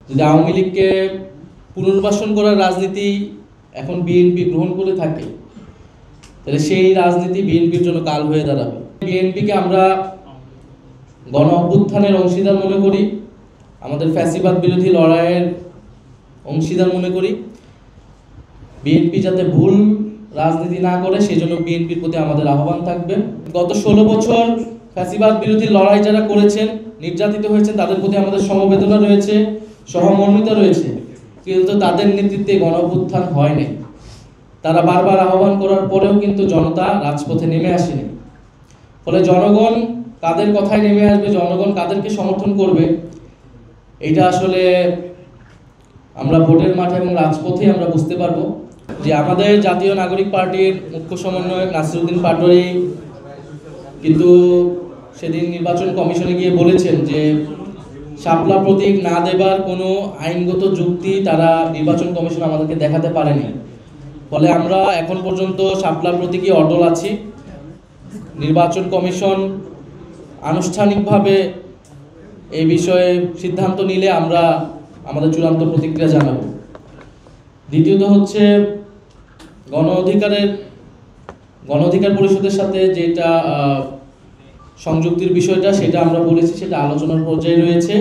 যদি আওয়ামী লীগকে পুনর্বাসন করার রাজনীতি এখন বিএনপি গ্রহণ করে থাকে, তাহলে সেই রাজনীতি বিএনপির জন্য কাল হয়ে দাঁড়াবে। বিএনপিকে আমরা গণ অভ্যুত্থানের অংশীদার মনে করি, আমাদের ফ্যাসিবাদ বিরোধী লড়াইয়ের অংশীদার মনে করি। বিএনপি যাতে ভুল রাজনীতি না করে সেজন্য বিএনপির প্রতি আমাদের আহ্বান থাকবে। গত 16 বছর ফ্যাসিবাদ বিরোধী লড়াই যারা করেছেন, নির্যাতিত হয়েছেন, তাদের প্রতি আমাদের সমবেদনা রয়েছে, সহমর্মিতা রয়েছে, কিন্তু তাদের নেতৃত্বে গণ অভ্যুত্থান হয়নি। তারা বারবার আহ্বান করার পরেও কিন্তু জনতা রাজপথে নেমে আসেনি। ফলে জনগণ কাদের কথায় নেমে আসবে, জনগণ কাদেরকে সমর্থন করবে, এটা আসলে আমরা ভোটের মাঠে এবং রাজপথে আমরা বুঝতে পারবো। যে আমাদের জাতীয় নাগরিক পার্টির মুখ্য সমন্বয়ক নাসিরউদ্দিন পাটোয়ারি কিন্তু সেদিন নির্বাচন কমিশনে গিয়ে বলেছেন যে শাপলা প্রতীক না দেবার কোনো আইনগত যুক্তি তারা নির্বাচন কমিশন আমাদেরকে দেখাতে পারেনি। ফলে আমরা এখন পর্যন্ত শাপলা প্রতীকই অটল আছি। নির্বাচন কমিশন আনুষ্ঠানিকভাবে এই বিষয়ে সিদ্ধান্ত নিলে আমরা আমাদের চূড়ান্ত প্রতিক্রিয়া জানাবো। দ্বিতীয়ত হচ্ছে গণ অধিকার পরিষদের সাথে যেটা সংযুক্তির বিষয়টা, সেটা আমরা বলেছি, সেটা আলোচনার পর্যায়ে রয়েছে।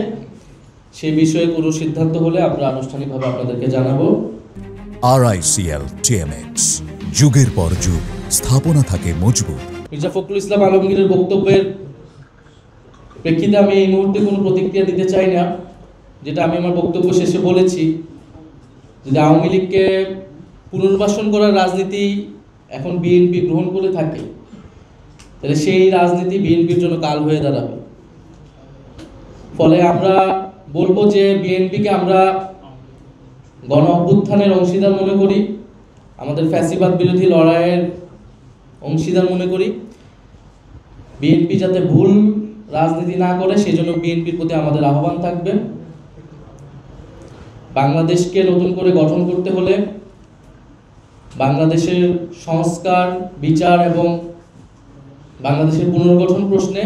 সেই বিষয়ে কোনো সিদ্ধান্ত হলে আমরা আনুষ্ঠানিকভাবে আপনাদেরকে জানাবো। RICL TMX, যুগের পর যুগ স্থাপনা থাকে মজবুত। মির্জা ফখরুল ইসলাম আলমগীরের বক্তব্যের প্রেক্ষিতে আমি এই মুহূর্তে কোনো প্রতিক্রিয়া দিতে চাই না। যেটা আমি আমার বক্তব্য শেষে বলেছি, যদি আওয়ামী লীগকে পুনর্বাসন করার রাজনীতি এখন বিএনপি গ্রহণ করে থাকে, তাহলে সেই রাজনীতি বিএনপির জন্য কাল হয়ে দাঁড়াবে। ফলে আমরা বলবো যে বিএনপিকে আমরা গণ অভ্যুত্থানের অংশীদার মনে করি, আমাদের ফ্যাসিবাদ বিরোধী লড়াইয়ের অংশীদার মনে করি। বিএনপি যাতে ভুল রাজনীতি না করে সেজন্য বিএনপির প্রতি আমাদের আহ্বান থাকবে। বাংলাদেশকে নতুন করে গঠন করতে হলে বাংলাদেশের সংস্কার, বিচার এবং বাংলাদেশের পুনর্গঠন প্রশ্নে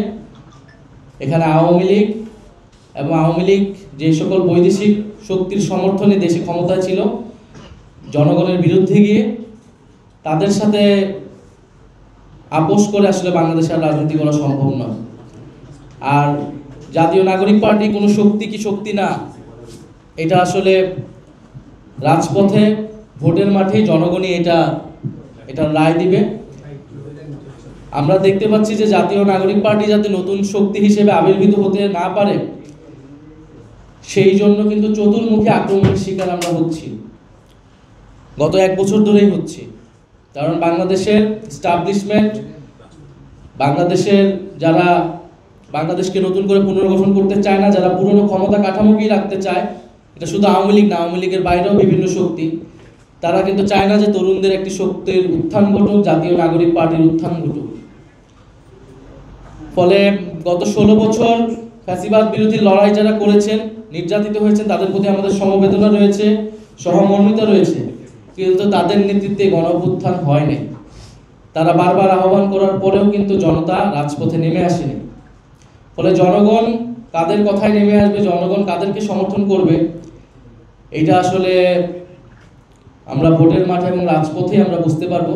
এখানে আওয়ামী লীগ যে সকল বৈদেশিক শক্তির সমর্থনে দেশে ক্ষমতায় ছিল, জনগণের বিরুদ্ধে গিয়ে তাদের সাথে আপোষ করে আসলে বাংলাদেশের রাজনীতি করা সম্ভব নয়। আর জাতীয় নাগরিক পার্টি কোনো শক্তি কি শক্তি না, এটা আসলে রাজপথে ভোটের মাঠে জনগণই এটা রায় দিবে। আমরা দেখতে পাচ্ছি যে জাতীয় নাগরিক পার্টি যাতে নতুন শক্তি হিসেবে আবির্ভূত হতে না পারে, সেই জন্য কিন্তু চতুর্মুখী আক্রমণের শিকার আমরা হচ্ছি, গত 1 বছর ধরেই হচ্ছি। কারণ বাংলাদেশের এস্টাবলিশমেন্ট, বাংলাদেশের যারা বাংলাদেশকে নতুন করে পুনর্গঠন করতে চায় না, যারা পুরনো ক্ষমতা কাঠামোকেই রাখতে চায়, এটা শুধু আওয়ামী লীগ না, আওয়ামী লীগের বাইরেও বিভিন্ন শক্তি, তারা কিন্তু চায় না যে তরুণদের একটি শক্তির উত্থান ঘটুক, জাতীয় নাগরিক পার্টির উত্থান ঘটুক। ফলে গত 16 বছর ফ্যাসিবাদ বিরোধী লড়াই যারা করেছেন, নির্যাতিত হয়েছেন, তাদের প্রতি আমাদের সমবেদনা রয়েছে, সহমর্মিতা রয়েছে, কিন্তু তাদের নেতৃত্বে গণ অভ্যুত্থান হয়নি। তারা বারবার আহ্বান করার পরেও কিন্তু জনতা রাজপথে নেমে আসেনি। ফলে জনগণ কাদের কথায় নেমে আসবে, জনগণ কাদেরকে সমর্থন করবে, এটা আসলে আমরা ভোটের মাঠে এবং রাজপথে আমরা বুঝতে পারবো।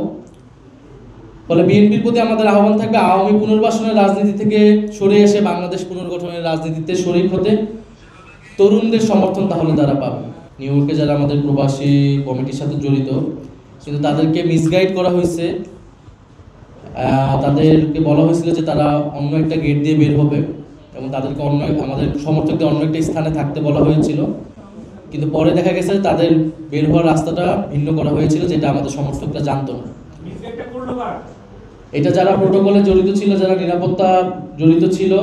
ফলে বিএনপির প্রতি আমাদের আহ্বান থাকবে আওয়ামী পুনর্বাসনের রাজনীতি থেকে সরে এসে বাংলাদেশ পুনর্গঠনের রাজনীতিতে শরিক হতে। তরুণদের সমর্থন তাহলে তারা পাবে। নিউ ইয়র্কে যারা আমাদের প্রবাসী কমিটির সাথে জড়িত, কিন্তু তাদেরকে মিসগাইড করা হয়েছে। তাদেরকে বলা হয়েছিল যে তারা অন্য একটা গেট দিয়ে বের হবে এবং তাদেরকে আমাদের সমর্থকদের অন্য একটা স্থানে থাকতে বলা হয়েছিল, কিন্তু পরে দেখা গেছে তাদের বের হওয়ার রাস্তাটা ভিন্ন করা হয়েছিল, যেটা আমাদের সমর্থকরা জানতো না। এটা যারা প্রোটোকলে জড়িত ছিল, যারা নিরাপত্তা জড়িত ছিল,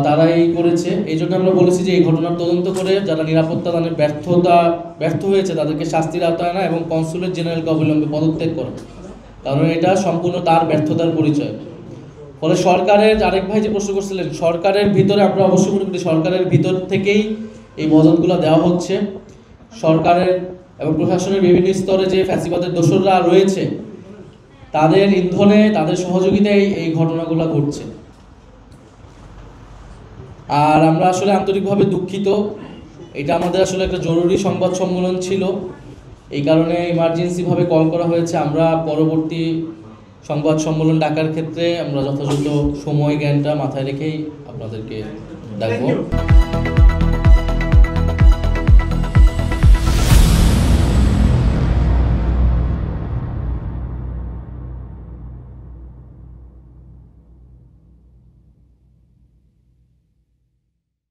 তারাই করেছে। এই জন্য আমরা বলেছি যে এই ঘটনার তদন্ত করে যারা নিরাপত্তা দানের ব্যর্থ হয়েছে তাদেরকে শাস্তির আওতায় আনা এবং কনসুলেট জেনারেলকে অবিলম্বে পদত্যাগ করা, কারণ এটা সম্পূর্ণ তার ব্যর্থতার পরিচয়। ফলে সরকারের, আরেক ভাই যে প্রশ্ন করছিলেন, সরকারের ভিতরে আমরা অবশ্যই মনে করি সরকারের ভিতর থেকেই এই মদতগুলো দেওয়া হচ্ছে। সরকারের এবং প্রশাসনের বিভিন্ন স্তরে যে ফ্যাসিবাদের দোসররা রয়েছে, তাদের ইন্ধনে, তাদের সহযোগিতায় এই ঘটনাগুলো ঘটছে। আর আমরা আসলে আন্তরিকভাবে দুঃখিত এটা আমাদের আসলে একটা জরুরি সংবাদ সম্মেলন ছিল, এই কারণে ইমার্জেন্সিভাবে কল করা হয়েছে। আমরা পরবর্তী সংবাদ সম্মেলন ডাকার ক্ষেত্রে আমরা যথাযথ সময় জ্ঞানটা মাথায় রেখেই আপনাদেরকে ডাকবো।